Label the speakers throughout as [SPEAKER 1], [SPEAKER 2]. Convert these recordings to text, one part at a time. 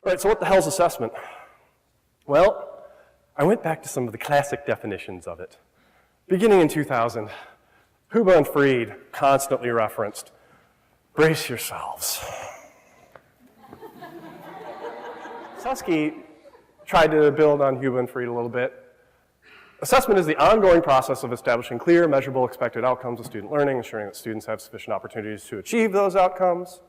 [SPEAKER 1] Right, so what the hell's assessment? Well, I went back to some of the classic definitions of it. Beginning in 2000, Huber and Fried constantly referenced, brace yourselves. Susky tried to build on Huber and Fried a little bit. Assessment is the ongoing process of establishing clear, measurable, expected outcomes of student learning, ensuring that students have sufficient opportunities to achieve those outcomes,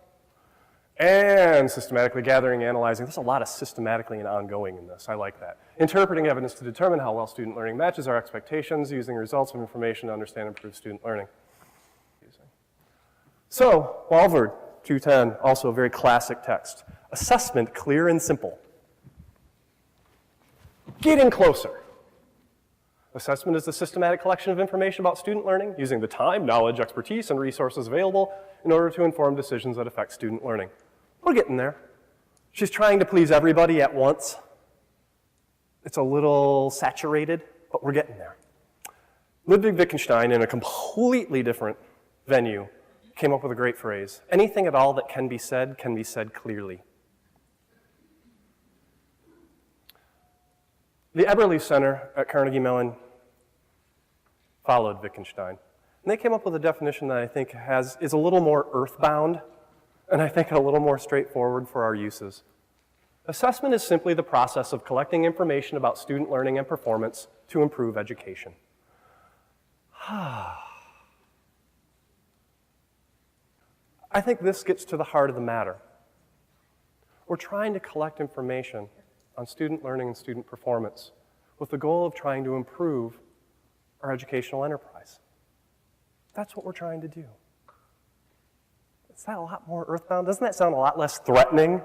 [SPEAKER 1] and systematically gathering, analyzing. There's a lot of systematically and ongoing in this. I like that. Interpreting evidence to determine how well student learning matches our expectations, using results of information to understand and improve student learning. So, Walford, 210, also a very classic text. Assessment, clear and simple. Getting closer. Assessment is the systematic collection of information about student learning using the time, knowledge, expertise, and resources available in order to inform decisions that affect student learning. We're getting there. She's trying to please everybody at once. It's a little saturated, but we're getting there. Ludwig Wittgenstein, in a completely different venue, came up with a great phrase. Anything at all that can be said clearly. The Eberly Center at Carnegie Mellon followed Wittgenstein. And they came up with a definition that I think is a little more earthbound, and I think a little more straightforward for our uses. Assessment is simply the process of collecting information about student learning and performance to improve education. I think this gets to the heart of the matter. We're trying to collect information on student learning and student performance with the goal of trying to improve our educational enterprise. That's what we're trying to do. Is that a lot more earthbound? Doesn't that sound a lot less threatening? It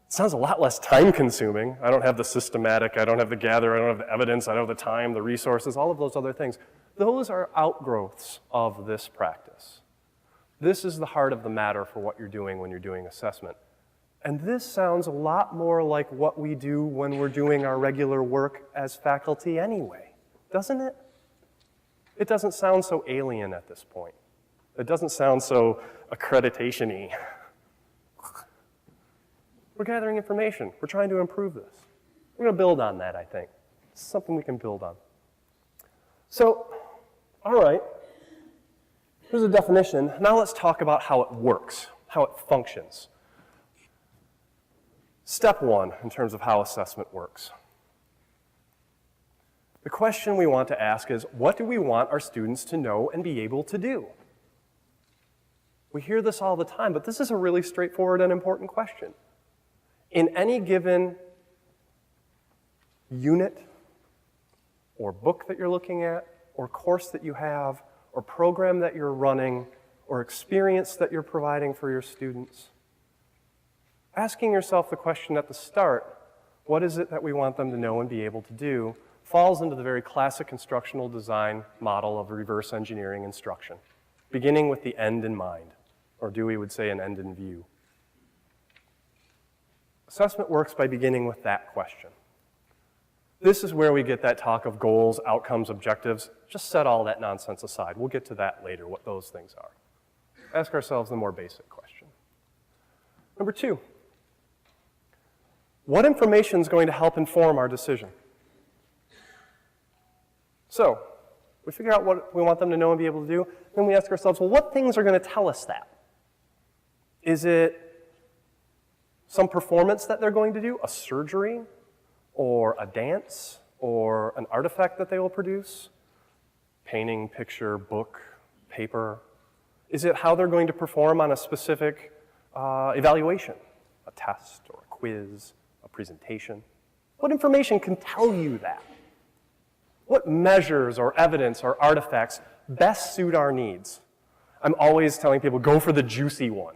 [SPEAKER 1] sounds a lot less time-consuming. I don't have the systematic, I don't have the gather, I don't have the evidence, I don't have the time, the resources, all of those other things. Those are outgrowths of this practice. This is the heart of the matter for what you're doing when you're doing assessment. And this sounds a lot more like what we do when we're doing our regular work as faculty anyway, doesn't it? It doesn't sound so alien at this point. It doesn't sound so accreditation-y. We're gathering information. We're trying to improve this. We're going to build on that, I think. It's something we can build on. So, all right. Here's a definition. Now let's talk about how it works, how it functions. Step one, in terms of how assessment works. The question we want to ask is, what do we want our students to know and be able to do? We hear this all the time, but this is a really straightforward and important question. In any given unit or book that you're looking at, or course that you have, or program that you're running, or experience that you're providing for your students, asking yourself the question at the start, what is it that we want them to know and be able to do, falls into the very classic instructional design model of reverse engineering instruction, beginning with the end in mind, or Dewey would say an end in view. Assessment works by beginning with that question. This is where we get that talk of goals, outcomes, objectives. Just set all that nonsense aside. We'll get to that later, what those things are. Ask ourselves the more basic question. Number two, what information is going to help inform our decision? So, we figure out what we want them to know and be able to do, then we ask ourselves, well, what things are going to tell us that? Is it some performance that they're going to do, a surgery, or a dance, or an artifact that they will produce? Painting, picture, book, paper. Is it how they're going to perform on a specific evaluation, a test, or a quiz, a presentation? What information can tell you that? What measures or evidence or artifacts best suit our needs? I'm always telling people, go for the juicy one.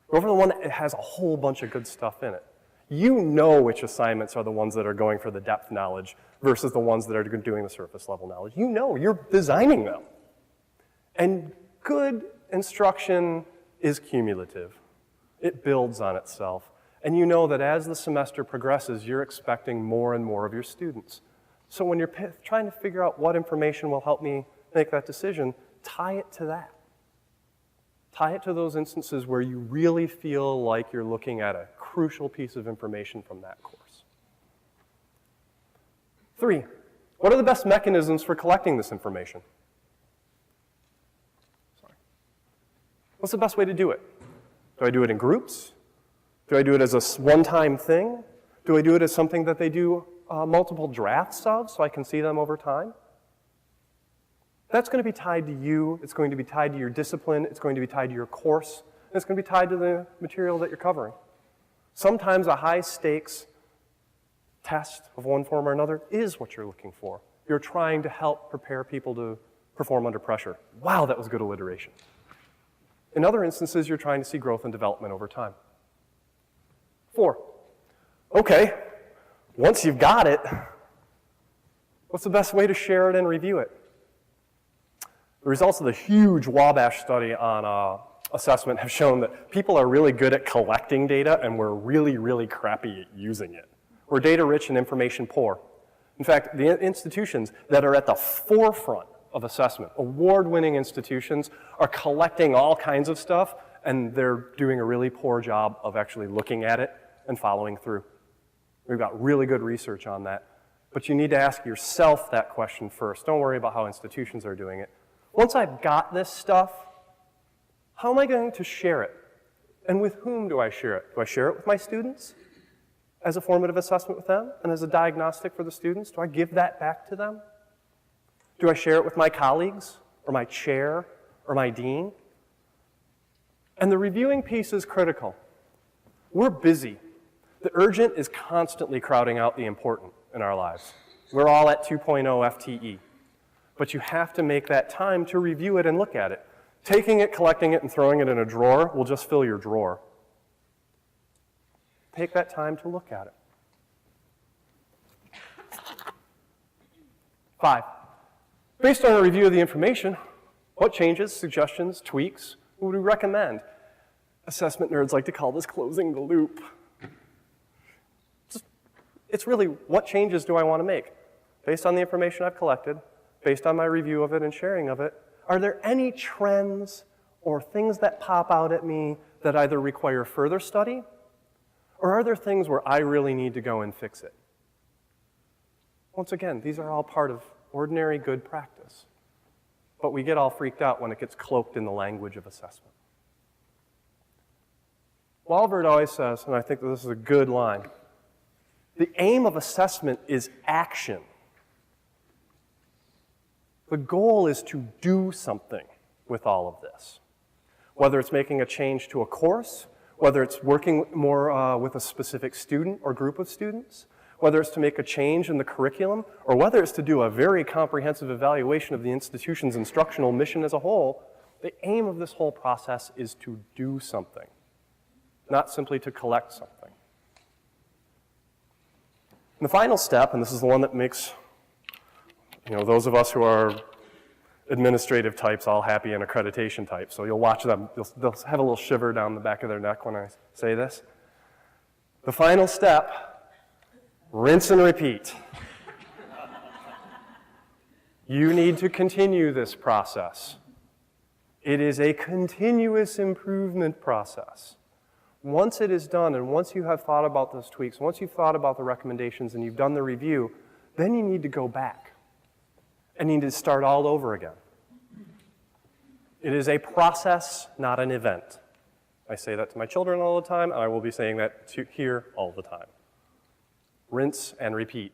[SPEAKER 1] Go for the one that has a whole bunch of good stuff in it. You know which assignments are the ones that are going for the depth knowledge versus the ones that are doing the surface level knowledge. You know, you're designing them. And good instruction is cumulative. It builds on itself. And you know that as the semester progresses, you're expecting more and more of your students. So when you're trying to figure out what information will help me make that decision, tie it to that. Tie it to those instances where you really feel like you're looking at a crucial piece of information from that course. 3, what are the best mechanisms for collecting this information? What's the best way to do it? Do I do it in groups? Do I do it as a one-time thing? Do I do it as something that they do multiple drafts of so I can see them over time? That's going to be tied to you. It's going to be tied to your discipline. It's going to be tied to your course. And it's going to be tied to the material that you're covering. Sometimes a high-stakes test of one form or another is what you're looking for. You're trying to help prepare people to perform under pressure. Wow, that was good alliteration. In other instances, you're trying to see growth and development over time. 4, okay, once you've got it, what's the best way to share it and review it? The results of the huge Wabash study on assessment have shown that people are really good at collecting data and we're really, really crappy at using it. We're data rich and information poor. In fact, the institutions that are at the forefront of assessment, award-winning institutions, are collecting all kinds of stuff, and they're doing a really poor job of actually looking at it and following through. We've got really good research on that, but you need to ask yourself that question first. Don't worry about how institutions are doing it. Once I've got this stuff, how am I going to share it? And with whom do I share it? Do I share it with my students as a formative assessment with them and as a diagnostic for the students? Do I give that back to them? Do I share it with my colleagues, or my chair, or my dean? And the reviewing piece is critical. We're busy. The urgent is constantly crowding out the important in our lives. We're all at 2.0 FTE. But you have to make that time to review it and look at it. Taking it, collecting it, and throwing it in a drawer will just fill your drawer. Take that time to look at it. 5. Based on a review of the information, what changes, suggestions, tweaks would we recommend? Assessment nerds like to call this closing the loop. It's really, what changes do I want to make? Based on the information I've collected, based on my review of it and sharing of it, are there any trends or things that pop out at me that either require further study, or are there things where I really need to go and fix it? Once again, these are all part of ordinary good practice. But we get all freaked out when it gets cloaked in the language of assessment. Walvert always says, and I think that this is a good line, the aim of assessment is action. The goal is to do something with all of this. Whether it's making a change to a course, whether it's working more with a specific student or group of students, whether it's to make a change in the curriculum, or whether it's to do a very comprehensive evaluation of the institution's instructional mission as a whole, the aim of this whole process is to do something, not simply to collect something. And the final step, and this is the one that makes those of us who are administrative types all happy and accreditation types, so you'll watch them, they'll have a little shiver down the back of their neck when I say this. The final step, rinse and repeat. You need to continue this process. It is a continuous improvement process. Once it is done, and once you have thought about those tweaks, once you've thought about the recommendations and you've done the review, then you need to go back and you need to start all over again. It is a process, not an event. I say that to my children all the time, and I will be saying that here all the time. Rinse and repeat.